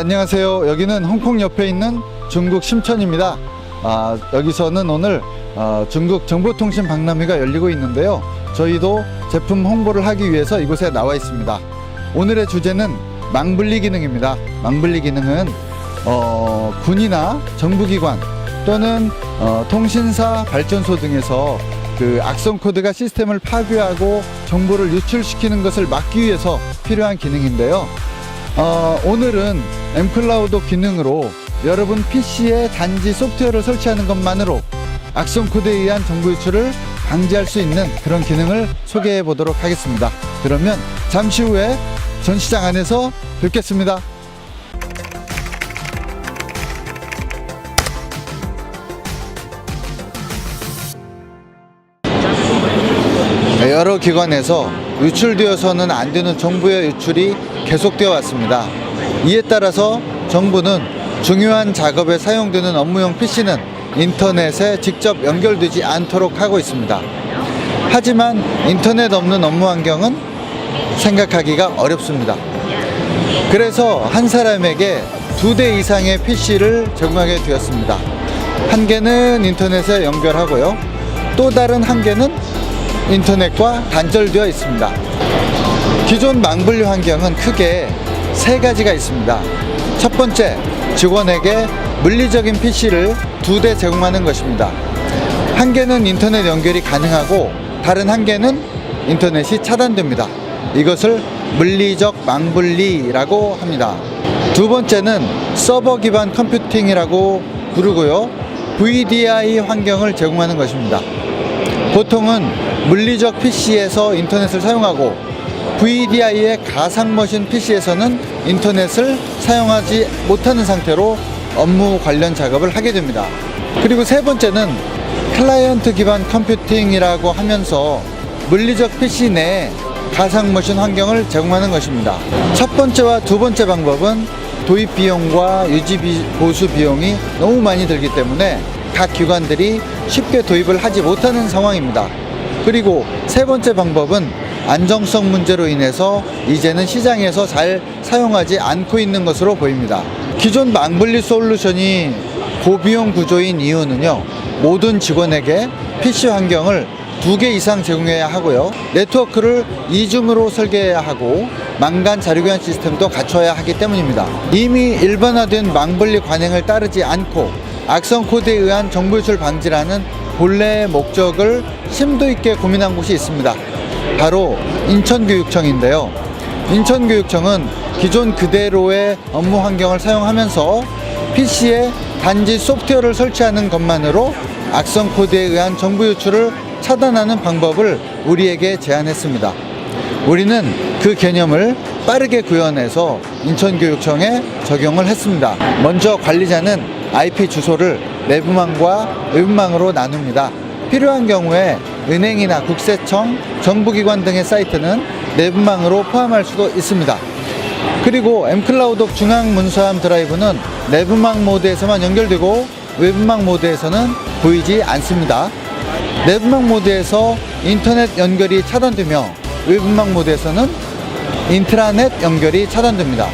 안녕하세요. 여기는 홍콩 옆에 있는 중국 심천입니다. 여기서는 오늘 중국 정보통신 박람회가 열리고 있는데요. 저희도 제품 홍보를 하기 위해서 이곳에 나와 있습니다. 오늘의 주제는 망분리 기능입니다. 망분리 기능은 군이나 정부기관 또는 통신사 발전소 등에서 그 악성 코드가 시스템을 파괴하고 정보를 유출시키는 것을 막기 위해서 필요한 기능인데요. 오늘은 엠클라우드 기능으로 여러분 PC에 단지 소프트웨어를 설치하는 것만으로 악성 코드에 의한 정보 유출을 방지할 수 있는 그런 기능을 소개해 보도록 하겠습니다. 그러면 잠시 후에 전시장 안에서 뵙겠습니다. 여러 기관에서 유출되어서는 안 되는 정보의 유출이 계속되어 왔습니다. 이에 따라서 정부는 중요한 작업에 사용되는 업무용 PC는 인터넷에 직접 연결되지 않도록 하고 있습니다. 하지만 인터넷 없는 업무 환경은 생각하기가 어렵습니다. 그래서 한 사람에게 2대 이상의 PC를 제공하게 되었습니다. 한 개는 인터넷에 연결하고요. 또 다른 한 개는 인터넷과 단절되어 있습니다. 기존 망분리 환경은 크게 3가지가 있습니다. 첫 번째, 직원에게 물리적인 PC를 2대 제공하는 것입니다. 한 개는 인터넷 연결이 가능하고 다른 한 개는 인터넷이 차단됩니다. 이것을 물리적 망분리라고 합니다. 두 번째는 서버 기반 컴퓨팅이라고 부르고요. VDI 환경을 제공하는 것입니다. 보통은 물리적 PC에서 인터넷을 사용하고 VDI의 가상머신 PC에서는 인터넷을 사용하지 못하는 상태로 업무 관련 작업을 하게 됩니다. 그리고 세 번째는 클라이언트 기반 컴퓨팅이라고 하면서 물리적 PC 내에 가상머신 환경을 제공하는 것입니다. 첫 번째와 두 번째 방법은 도입 비용과 유지 보수 비용이 너무 많이 들기 때문에 각 기관들이 쉽게 도입을 하지 못하는 상황입니다. 그리고 세 번째 방법은 안정성 문제로 인해서 이제는 시장에서 잘 사용하지 않고 있는 것으로 보입니다. 기존 망분리 솔루션이 고비용 구조인 이유는요, 모든 직원에게 PC 환경을 2개 이상 제공해야 하고요, 네트워크를 이중으로 설계해야 하고 망간 자료교환 시스템도 갖춰야 하기 때문입니다. 이미 일반화된 망분리 관행을 따르지 않고 악성 코드에 의한 정보 유출 방지라는 본래의 목적을 심도 있게 고민한 곳이 있습니다. 바로 인천교육청인데요. 인천교육청은 기존 그대로의 업무 환경을 사용하면서 PC에 단지 소프트웨어를 설치하는 것만으로 악성 코드에 의한 정보 유출을 차단하는 방법을 우리에게 제안했습니다. 우리는 그 개념을 빠르게 구현해서 인천교육청에 적용을 했습니다. 먼저 관리자는 IP 주소를 내부망과 외부망으로 나눕니다. 필요한 경우에 은행이나 국세청, 정부기관 등의 사이트는 내부망으로 포함할 수도 있습니다. 그리고 엠클라우드 중앙문서함 드라이브는 내부망 모드에서만 연결되고 외부망 모드에서는 보이지 않습니다. 내부망 모드에서 인터넷 연결이 차단되며 외부망 모드에서는 인트라넷 연결이 차단됩니다.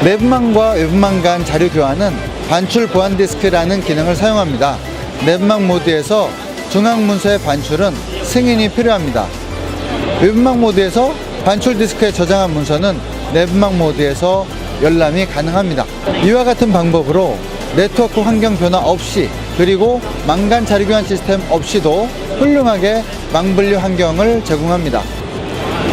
내부망과 외부망 간 자료 교환은 반출 보안 디스크라는 기능을 사용합니다. 내부망 모드에서 중앙문서의 반출은 승인이 필요합니다. 외부망 모드에서 반출 디스크에 저장한 문서는 내부망 모드에서 열람이 가능합니다. 이와 같은 방법으로 네트워크 환경 변화 없이 그리고 망간 자료교환 시스템 없이도 훌륭하게 망분리 환경을 제공합니다.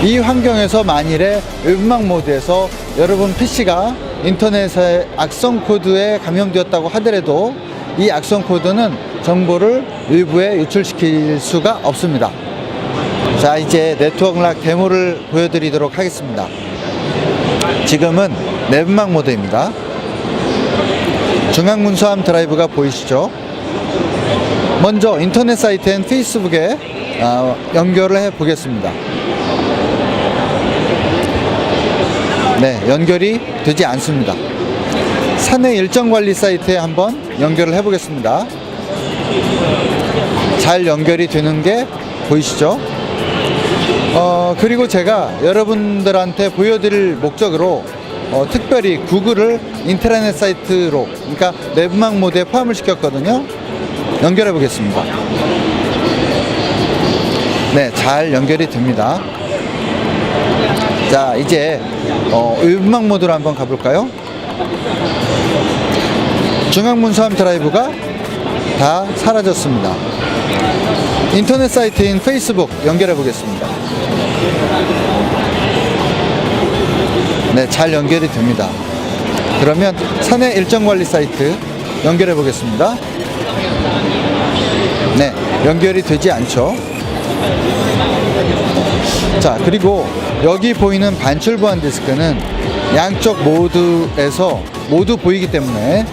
이 환경에서 만일에 외부망 모드에서 여러분 PC가 인터넷의 악성 코드에 감염되었다고 하더라도 이 악성 코드는 정보를 외부에 유출시킬 수가 없습니다. 자, 이제 네트워크 락 데모를 보여드리도록 하겠습니다. 지금은 내부망 모드입니다. 중앙문서함 드라이브가 보이시죠? 먼저 인터넷 사이트인 페이스북에 연결을 해 보겠습니다. 네, 연결이 되지 않습니다. 사내 일정관리 사이트에 한번 연결을 해 보겠습니다. 잘 연결이 되는 게 보이시죠? 그리고 제가 여러분들한테 보여드릴 목적으로 특별히 구글을 인트라넷 사이트로, 그러니까 내부망 모드에 포함을 시켰거든요. 연결해 보겠습니다. 네, 잘 연결이 됩니다. 자, 이제 외부망 모드로 한번 가볼까요? 중앙문서함 드라이브가 다 사라졌습니다. 인터넷 사이트인 페이스북 연결해 보겠습니다. 네, 잘 연결이 됩니다. 그러면 사내 일정관리 사이트 연결해 보겠습니다. 네, 연결이 되지 않죠. 자, 그리고 여기 보이는 반출 보안 디스크는 양쪽 모드에서 모두 보이기 때문에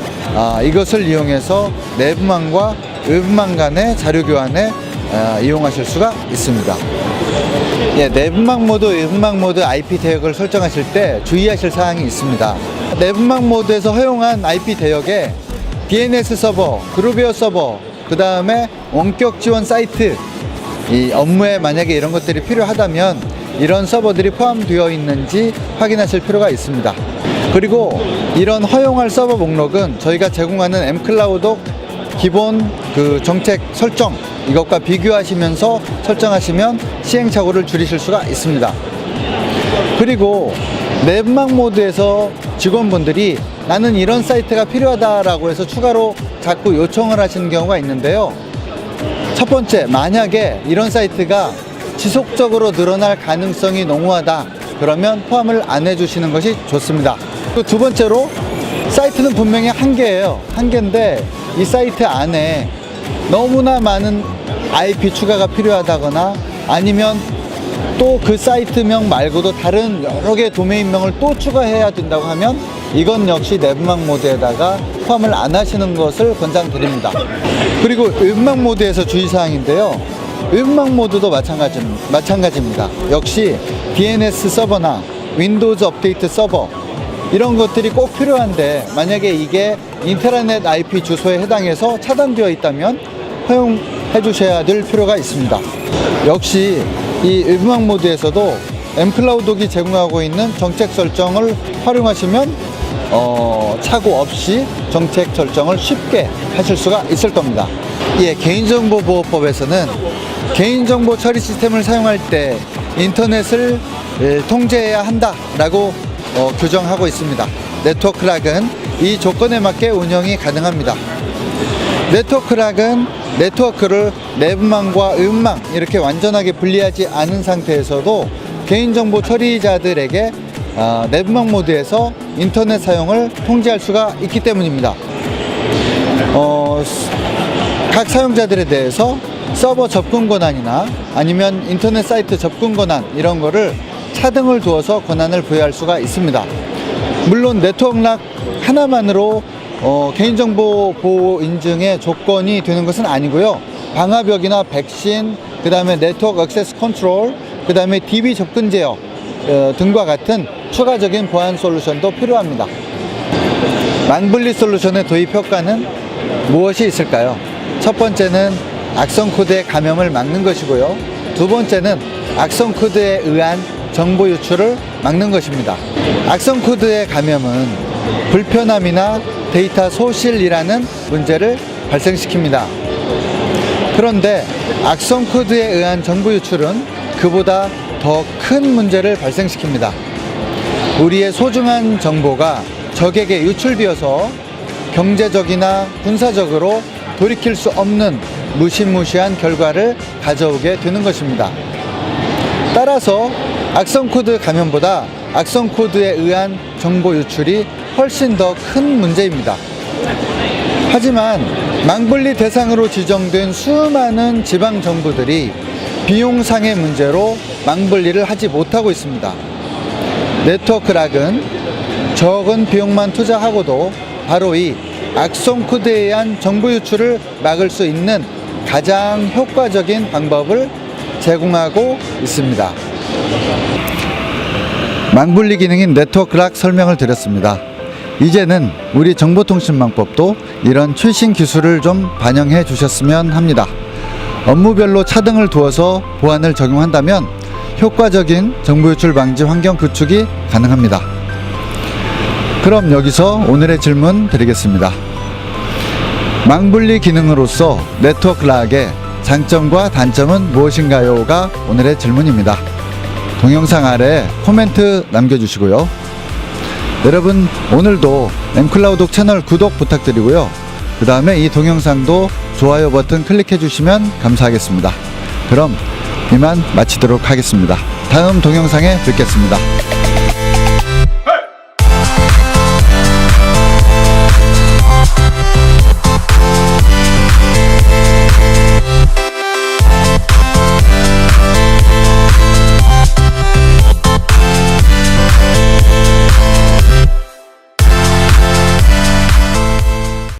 이것을 이용해서 내부망과 외부망 간의 자료 교환에 이용하실 수가 있습니다. 예, 내부망 모드, 외부망 모드 IP 대역을 설정하실 때 주의하실 사항이 있습니다. 내부망 모드에서 허용한 IP 대역에 DNS 서버, 그룹웨어 서버, 그 다음에 원격 지원 사이트, 이 업무에 만약에 이런 것들이 필요하다면 이런 서버들이 포함되어 있는지 확인하실 필요가 있습니다. 그리고 이런 허용할 서버 목록은 저희가 제공하는 mCloud 기본 그 정책 설정, 이것과 비교하시면서 설정하시면 시행착오를 줄이실 수가 있습니다. 그리고 내부망 모드에서 직원분들이 나는 이런 사이트가 필요하다라고 해서 추가로 자꾸 요청을 하시는 경우가 있는데요. 첫 번째, 만약에 이런 사이트가 지속적으로 늘어날 가능성이 농후하다, 그러면 포함을 안 해주시는 것이 좋습니다. 또 두 번째로, 사이트는 분명히 한 개예요. 한 개인데 이 사이트 안에 너무나 많은 IP 추가가 필요하다거나 아니면 또 그 사이트명 말고도 다른 여러 개의 도메인명을 또 추가해야 된다고 하면 이건 역시 내부망 모드에다가 포함을 안 하시는 것을 권장드립니다. 그리고 외부망 모드에서 주의사항인데요. 외부망 모드도 마찬가지입니다. 역시 DNS 서버나 윈도우즈 업데이트 서버, 이런 것들이 꼭 필요한데 만약에 이게 인트라넷 IP 주소에 해당해서 차단되어 있다면 허용해 주셔야 될 필요가 있습니다. 역시 이 외부망 모드에서도 mCloud이 제공하고 있는 정책 설정을 활용하시면 착오 없이 정책 설정을 쉽게 하실 수가 있을 겁니다. 예, 개인정보보호법에서는 개인정보 처리 시스템을 사용할 때 인터넷을 통제해야 한다라고 규정하고 있습니다. 네트워크락은 이 조건에 맞게 운영이 가능합니다. 네트워크락은 네트워크를 내부망과 외부망 이렇게 완전하게 분리하지 않은 상태에서도 개인정보 처리자들에게 내부망 모드에서 인터넷 사용을 통제할 수가 있기 때문입니다. 각 사용자들에 대해서 서버 접근 권한이나 아니면 인터넷 사이트 접근 권한, 이런 거를 차등을 두어서 권한을 부여할 수가 있습니다. 물론 네트워크락 하나만으로 개인정보 보호 인증의 조건이 되는 것은 아니고요. 방화벽이나 백신, 그 다음에 네트워크 액세스 컨트롤, 그 다음에 DB 접근 제어 등과 같은 추가적인 보안 솔루션도 필요합니다. 망분리 솔루션의 도입 효과는 무엇이 있을까요? 첫 번째는 악성 코드의 감염을 막는 것이고요. 두 번째는 악성 코드에 의한 정보 유출을 막는 것입니다. 악성 코드의 감염은 불편함이나 데이터 소실이라는 문제를 발생시킵니다. 그런데 악성 코드에 의한 정보 유출은 그보다 더 큰 문제를 발생시킵니다. 우리의 소중한 정보가 적에게 유출되어서 경제적이나 군사적으로 돌이킬 수 없는 무시무시한 결과를 가져오게 되는 것입니다. 따라서 악성 코드 감염보다 악성 코드에 의한 정보 유출이 훨씬 더 큰 문제입니다. 하지만 망분리 대상으로 지정된 수많은 지방 정부들이 비용상의 문제로 망분리를 하지 못하고 있습니다. 네트워크락은 적은 비용만 투자하고도 바로 이 악성 코드에 의한 정보 유출을 막을 수 있는 가장 효과적인 방법을 제공하고 있습니다. 망분리 기능인 네트워크락 설명을 드렸습니다. 이제는 우리 정보통신망법도 이런 최신 기술을 좀 반영해 주셨으면 합니다. 업무별로 차등을 두어서 보안을 적용한다면 효과적인 정보 유출 방지 환경 구축이 가능합니다. 그럼 여기서 오늘의 질문 드리겠습니다. 망분리 기능으로서 네트워크 락의 장점과 단점은 무엇인가요?가 오늘의 질문입니다. 동영상 아래 코멘트 남겨주시고요. 여러분, 오늘도 엠클라우드 채널 구독 부탁드리고요. 그 다음에 이 동영상도 좋아요 버튼 클릭해 주시면 감사하겠습니다. 그럼 이만 마치도록 하겠습니다. 다음 동영상에 뵙겠습니다.